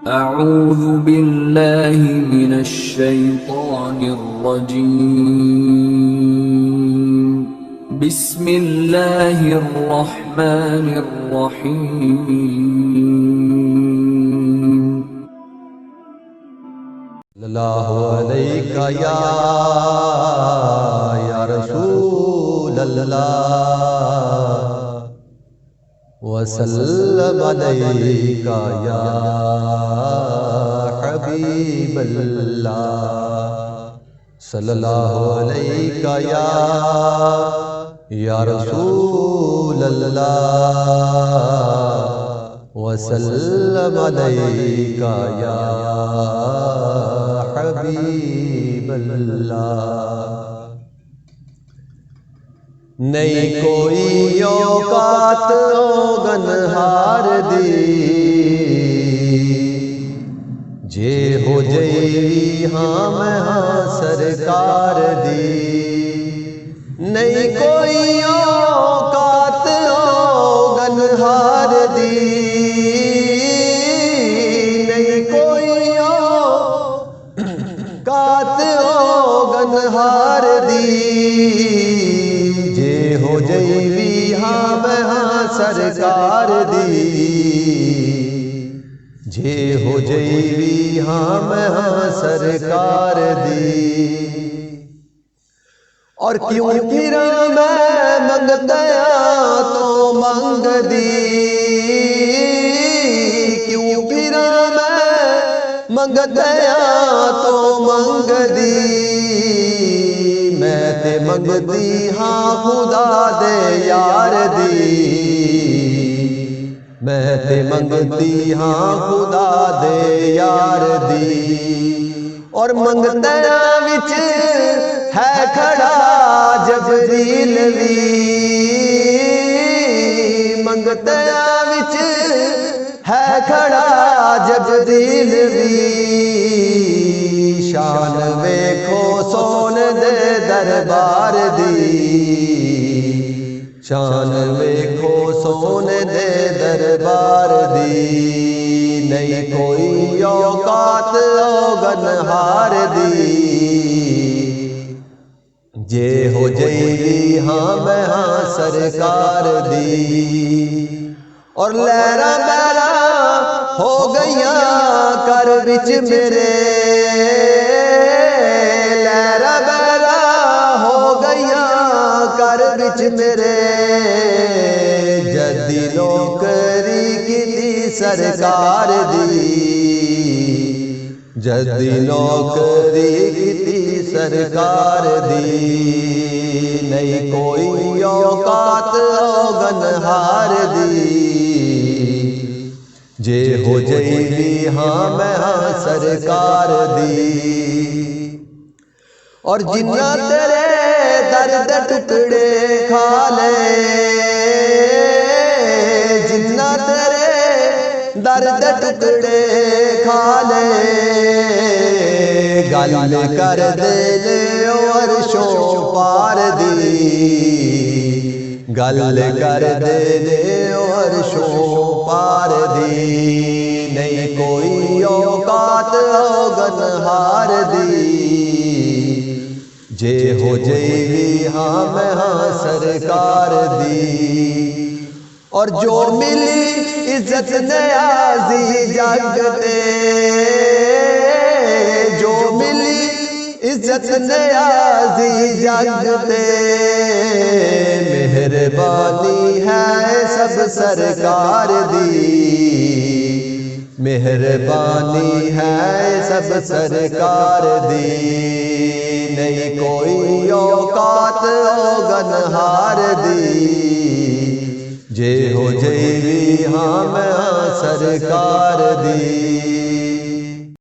अऊज़ु बिल्लाहि मिनश शैतानिर रजीम। बिस्मिल्लाहिर रहमानिर रहीम। सल्लल्लाहु अलैका या रसूल अल्लाह वसल्लम अलैका या हबीब अल्लाह। सल्लल्लाहु अलैका या रसूल अल्लाह वसल्लम अलैका या हबीब अल्लाह। नहीं कोई औकात गनहार दी जे हो जई हाँ मैं हाँ सरकार दी। नहीं कोई औकात गनहार दी, नहीं कोई औकात गनहार दी जे हो जई हाँ मैं हाँ सरकार दी। जे हो जई हाँ मैं हाँ सरकार दी। और क्यों फिर मैं मंगतया तो मंग दी, क्यों फिर मैं मंगतया तो मंग दी। मैं ते मंगदी हाँ खुदा दे यार दी, मैं ते मंगती हाँ खुदा दे यार दी। और मंगतया विच है खड़ा जबरील भी, मंगतया विच है खड़ा जबरील भी। शान वेखो सोन दे दरबार दी, शान वेखो सोन दे दरबार दी। नहीं कोई औकात गनहार दी जे हो जई हाँ मैं हाँ सरकार दी। और लहरा बहरा हो गईया कर विच मेरे, लहरा बहरा हो गईया कर विच मेरे। जदी नौकरी की सरकार दी, जदी नौकरी की सरकार दी। नहीं कोई औकात गनहार दी जे हो जई हाँ मैं हाँ सरकार दी। और जिन्ना तेरे दर्द टुकड़े खा ले, जिन्ना तेरे दर्द टुकड़े खा ले। गल कर दे ले अर्शों पार दी, गल कर दे ले अर्शों पार दी। नहीं कोई औकात गनहार दी जे हो जई हाँ मैं हाँ सरकार दी। और जो मिली इज्जत नयाजी जगते, जो मिली इज्जत नयाजी जगते। मेहरबानी है सब सरकार दी, मेहरबानी है सब सरकार दी। नहीं कोई औकात गनहार दी जे हो जई हाँ मैं हाँ सरकार दी।